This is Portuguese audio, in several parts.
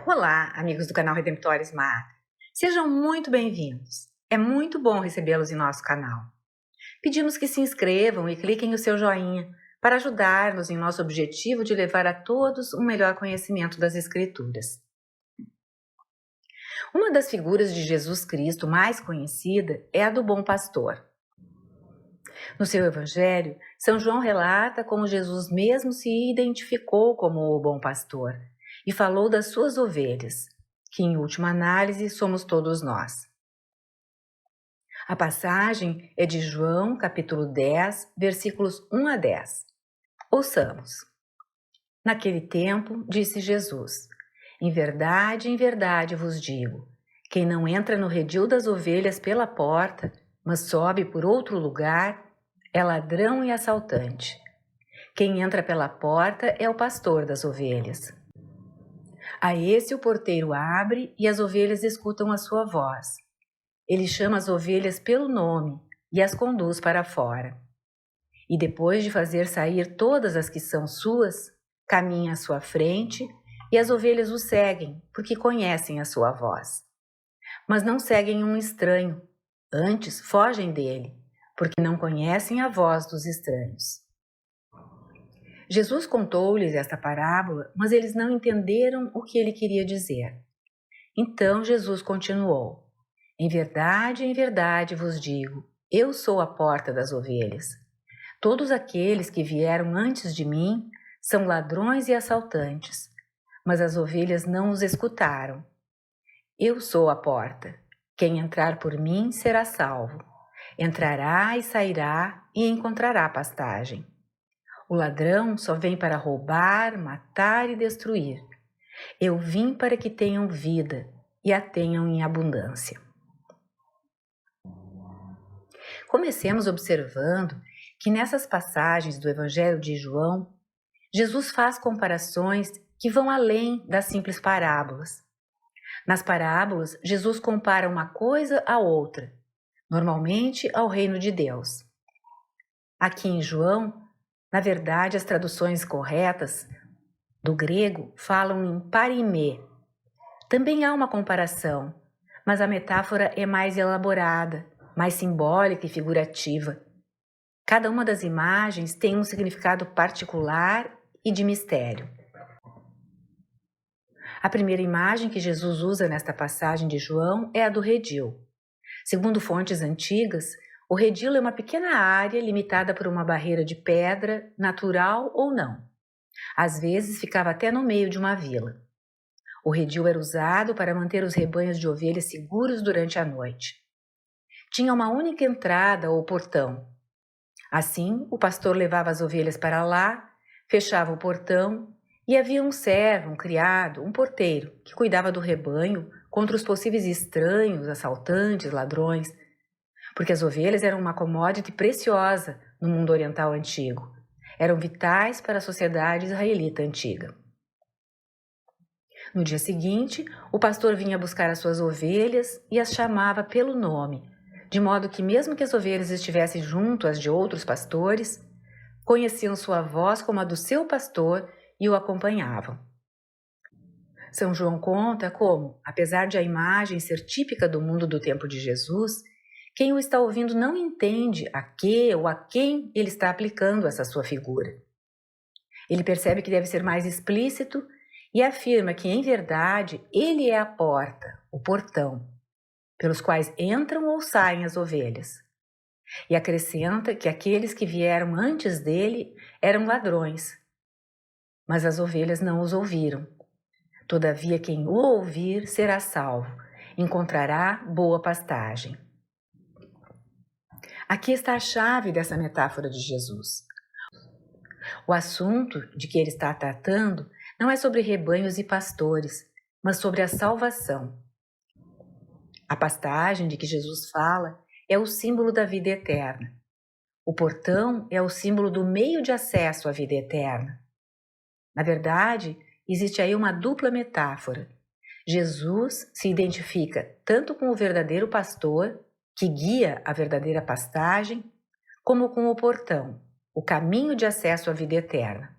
Olá, amigos do canal Redemptores Mar. Sejam muito bem-vindos. É muito bom recebê-los em nosso canal. Pedimos que se inscrevam e cliquem o seu joinha para ajudar-nos em nosso objetivo de levar a todos um melhor conhecimento das Escrituras. Uma das figuras de Jesus Cristo mais conhecida é a do bom pastor. No seu evangelho, São João relata como Jesus mesmo se identificou como o bom pastor e falou das suas ovelhas, que em última análise somos todos nós. A passagem é de João, capítulo 10, versículos 1 a 10. Ouçamos. Naquele tempo, disse Jesus: em verdade vos digo, quem não entra no redil das ovelhas pela porta, mas sobe por outro lugar, é ladrão e assaltante. Quem entra pela porta é o pastor das ovelhas. A esse o porteiro abre e as ovelhas escutam a sua voz. Ele chama as ovelhas pelo nome e as conduz para fora. E depois de fazer sair todas as que são suas, caminha à sua frente e as ovelhas o seguem, porque conhecem a sua voz. Mas não seguem um estranho, antes fogem dele, porque não conhecem a voz dos estranhos. Jesus contou-lhes esta parábola, mas eles não entenderam o que ele queria dizer. Então Jesus continuou: em verdade vos digo, eu sou a porta das ovelhas. Todos aqueles que vieram antes de mim são ladrões e assaltantes, mas as ovelhas não os escutaram. Eu sou a porta. Quem entrar por mim será salvo. Entrará e sairá e encontrará pastagem. O ladrão só vem para roubar, matar e destruir. Eu vim para que tenham vida e a tenham em abundância. Comecemos observando que nessas passagens do Evangelho de João, Jesus faz comparações que vão além das simples parábolas. Nas parábolas, Jesus compara uma coisa a outra, normalmente ao reino de Deus. Aqui em João, na verdade, as traduções corretas do grego falam em parimê. Também há uma comparação, mas a metáfora é mais elaborada, mais simbólica e figurativa. Cada uma das imagens tem um significado particular e de mistério. A primeira imagem que Jesus usa nesta passagem de João é a do redil. Segundo fontes antigas, o redil é uma pequena área limitada por uma barreira de pedra, natural ou não. Às vezes ficava até no meio de uma vila. O redil era usado para manter os rebanhos de ovelhas seguros durante a noite. Tinha uma única entrada ou portão. Assim, o pastor levava as ovelhas para lá, fechava o portão e havia um servo, um criado, um porteiro que cuidava do rebanho contra os possíveis estranhos, assaltantes, ladrões, porque as ovelhas eram uma commodity preciosa no mundo oriental antigo. Eram vitais para a sociedade israelita antiga. No dia seguinte, o pastor vinha buscar as suas ovelhas e as chamava pelo nome, de modo que mesmo que as ovelhas estivessem junto às de outros pastores, conheciam sua voz como a do seu pastor e o acompanhavam. São João conta como, apesar de a imagem ser típica do mundo do tempo de Jesus, quem o está ouvindo não entende a que ou a quem ele está aplicando essa sua figura. Ele percebe que deve ser mais explícito e afirma que, em verdade, ele é a porta, o portão, pelos quais entram ou saem as ovelhas. E acrescenta que aqueles que vieram antes dele eram ladrões, mas as ovelhas não os ouviram. Todavia, quem o ouvir será salvo, encontrará boa pastagem. Aqui está a chave dessa metáfora de Jesus. O assunto de que ele está tratando não é sobre rebanhos e pastores, mas sobre a salvação. A pastagem de que Jesus fala é o símbolo da vida eterna. O portão é o símbolo do meio de acesso à vida eterna. Na verdade, existe aí uma dupla metáfora. Jesus se identifica tanto com o verdadeiro pastor, que guia a verdadeira pastagem, como com o portão, o caminho de acesso à vida eterna.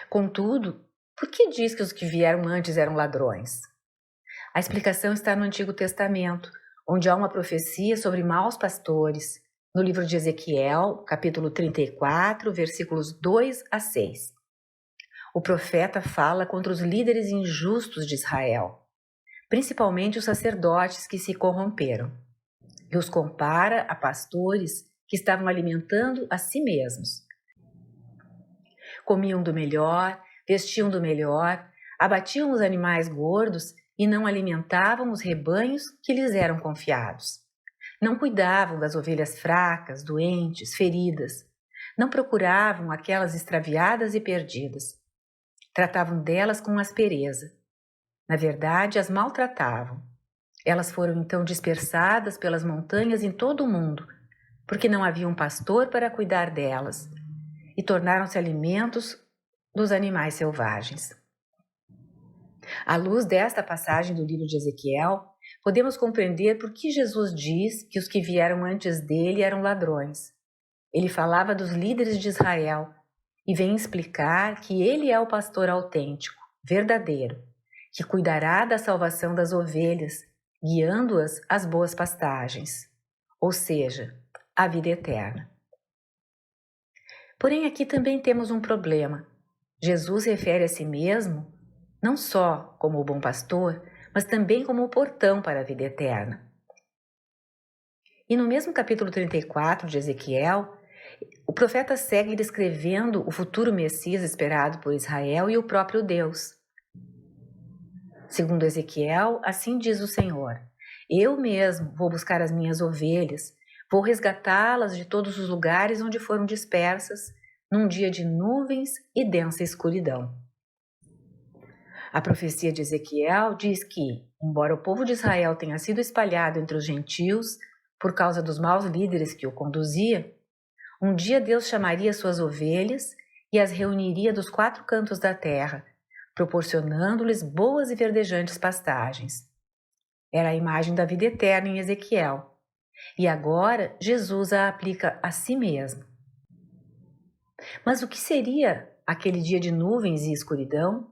Contudo, Por que diz que os que vieram antes eram ladrões? A explicação está no Antigo Testamento, onde há uma profecia sobre maus pastores, no livro de Ezequiel, capítulo 34, versículos 2 a 6. O profeta fala contra os líderes injustos de Israel, principalmente os sacerdotes que se corromperam, e os compara a pastores que estavam alimentando a si mesmos. Comiam do melhor, vestiam do melhor, abatiam os animais gordos e não alimentavam os rebanhos que lhes eram confiados. Não cuidavam das ovelhas fracas, doentes, feridas. Não procuravam aquelas extraviadas e perdidas. Tratavam delas com aspereza. Na verdade, as maltratavam. Elas foram então dispersadas pelas montanhas em todo o mundo, porque não havia um pastor para cuidar delas, e tornaram-se alimentos dos animais selvagens. À luz desta passagem do livro de Ezequiel, podemos compreender por que Jesus diz que os que vieram antes dele eram ladrões. Ele falava dos líderes de Israel e vem explicar que ele é o pastor autêntico, verdadeiro, que cuidará da salvação das ovelhas, guiando-as às boas pastagens, ou seja, à vida eterna. Porém, aqui também temos um problema. Jesus refere a si mesmo não só como o bom pastor, mas também como o portão para a vida eterna. E no mesmo capítulo 34 de Ezequiel, o profeta segue descrevendo o futuro Messias esperado por Israel e o próprio Deus. Segundo Ezequiel, assim diz o Senhor: eu mesmo vou buscar as minhas ovelhas, vou resgatá-las de todos os lugares onde foram dispersas, num dia de nuvens e densa escuridão. A profecia de Ezequiel diz que, embora o povo de Israel tenha sido espalhado entre os gentios por causa dos maus líderes que o conduzia, um dia Deus chamaria suas ovelhas e as reuniria dos 4 cantos da terra, proporcionando-lhes boas e verdejantes pastagens. Era a imagem da vida eterna em Ezequiel, e agora Jesus a aplica a si mesmo. Mas o que seria aquele dia de nuvens e escuridão?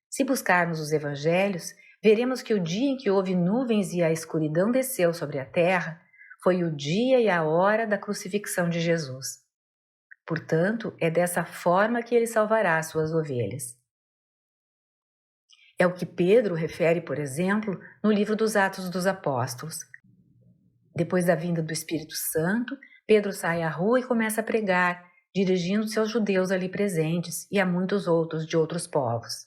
Se buscarmos os evangelhos, veremos que o dia em que houve nuvens e a escuridão desceu sobre a terra foi o dia e a hora da crucifixão de Jesus. Portanto, é dessa forma que ele salvará as suas ovelhas. É o que Pedro refere, por exemplo, no livro dos Atos dos Apóstolos. Depois da vinda do Espírito Santo, Pedro sai à rua e começa a pregar, dirigindo-se aos judeus ali presentes e a muitos outros de outros povos.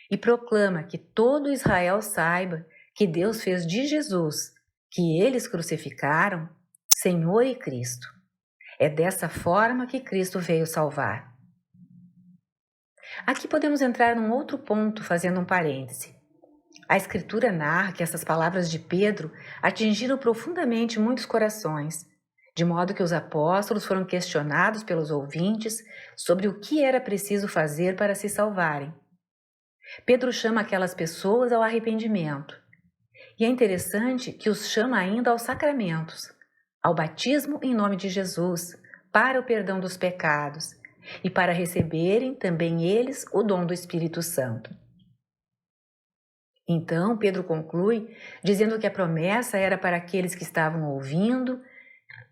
E proclama que todo Israel saiba que Deus fez de Jesus, que eles crucificaram, Senhor e Cristo. É dessa forma que Cristo veio salvar. Aqui podemos entrar num outro ponto, fazendo um parêntese. A Escritura narra que essas palavras de Pedro atingiram profundamente muitos corações, de modo que os apóstolos foram questionados pelos ouvintes sobre o que era preciso fazer para se salvarem. Pedro chama aquelas pessoas ao arrependimento. E é interessante que os chama ainda aos sacramentos, ao batismo em nome de Jesus, para o perdão dos pecados e para receberem também eles o dom do Espírito Santo. Então, Pedro conclui dizendo que a promessa era para aqueles que estavam ouvindo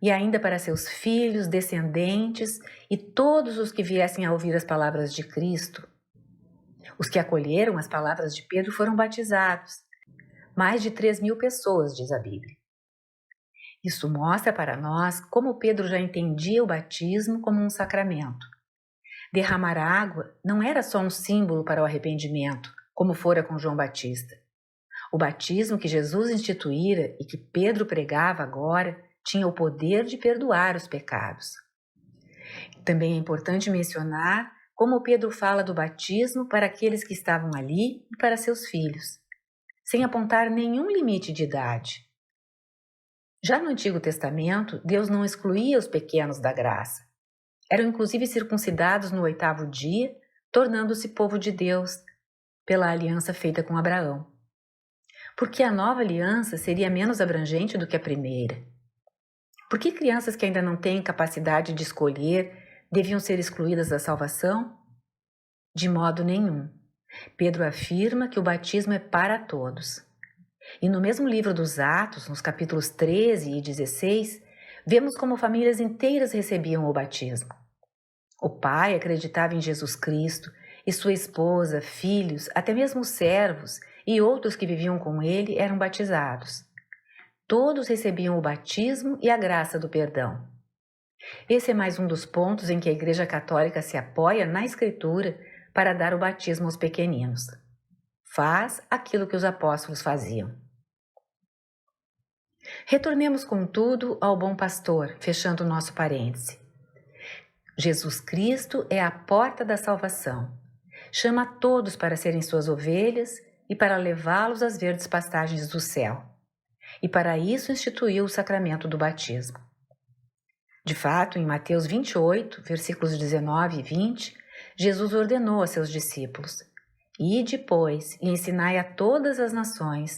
e ainda para seus filhos, descendentes e todos os que viessem a ouvir as palavras de Cristo. Os que acolheram as palavras de Pedro foram batizados. Mais de 3.000 pessoas, diz a Bíblia. Isso mostra para nós como Pedro já entendia o batismo como um sacramento. Derramar água não era só um símbolo para o arrependimento, como fora com João Batista. O batismo que Jesus instituíra e que Pedro pregava agora tinha o poder de perdoar os pecados. Também é importante mencionar como Pedro fala do batismo para aqueles que estavam ali e para seus filhos, sem apontar nenhum limite de idade. Já no Antigo Testamento, Deus não excluía os pequenos da graça. Eram inclusive circuncidados no 8º dia, tornando-se povo de Deus, pela aliança feita com Abraão. Porque a nova aliança seria menos abrangente do que a primeira. Por que crianças que ainda não têm capacidade de escolher deviam ser excluídas da salvação? De modo nenhum. Pedro afirma que o batismo é para todos. E no mesmo livro dos Atos, nos capítulos 13 e 16, vemos como famílias inteiras recebiam o batismo. O pai acreditava em Jesus Cristo e sua esposa, filhos, até mesmo servos e outros que viviam com ele eram batizados. Todos recebiam o batismo e a graça do perdão. Esse é mais um dos pontos em que a Igreja Católica se apoia na Escritura para dar o batismo aos pequeninos. Faz aquilo que os apóstolos faziam. Retornemos, contudo, ao bom pastor, fechando o nosso parêntese. Jesus Cristo é a porta da salvação. Chama a todos para serem suas ovelhas e para levá-los às verdes pastagens do céu. E para isso instituiu o sacramento do batismo. De fato, em Mateus 28, versículos 19 e 20, Jesus ordenou a seus discípulos: Ide, pois, e ensinai a todas as nações,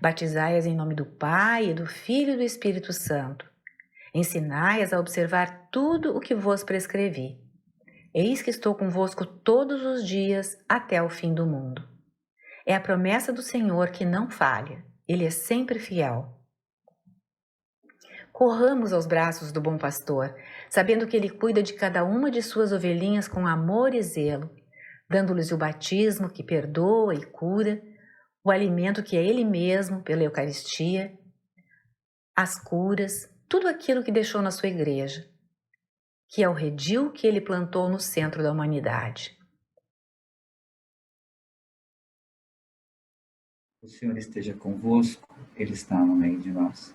batizai-as em nome do Pai, e do Filho e do Espírito Santo. Ensinai-as a observar tudo o que vos prescrevi. Eis que estou convosco todos os dias até o fim do mundo. É a promessa do Senhor que não falha. Ele é sempre fiel. Corramos aos braços do bom pastor, sabendo que ele cuida de cada uma de suas ovelhinhas com amor e zelo, dando-lhes o batismo que perdoa e cura, o alimento que é ele mesmo pela Eucaristia, as curas, tudo aquilo que deixou na sua igreja, que é o redil que ele plantou no centro da humanidade. O Senhor esteja convosco, Ele está no meio de nós.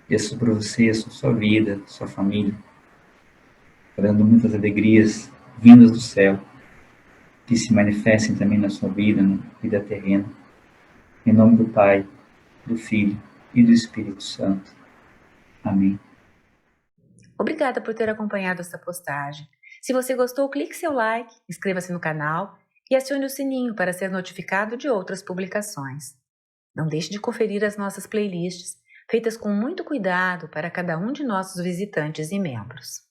Peço para você, sua vida, sua família, dando muitas alegrias vindas do céu, que se manifestem também na sua vida, na vida terrena. Em nome do Pai, do Filho e do Espírito Santo. Amém. Obrigada por ter acompanhado esta postagem. Se você gostou, clique seu like, inscreva-se no canal e acione o sininho para ser notificado de outras publicações. Não deixe de conferir as nossas playlists, feitas com muito cuidado para cada um de nossos visitantes e membros.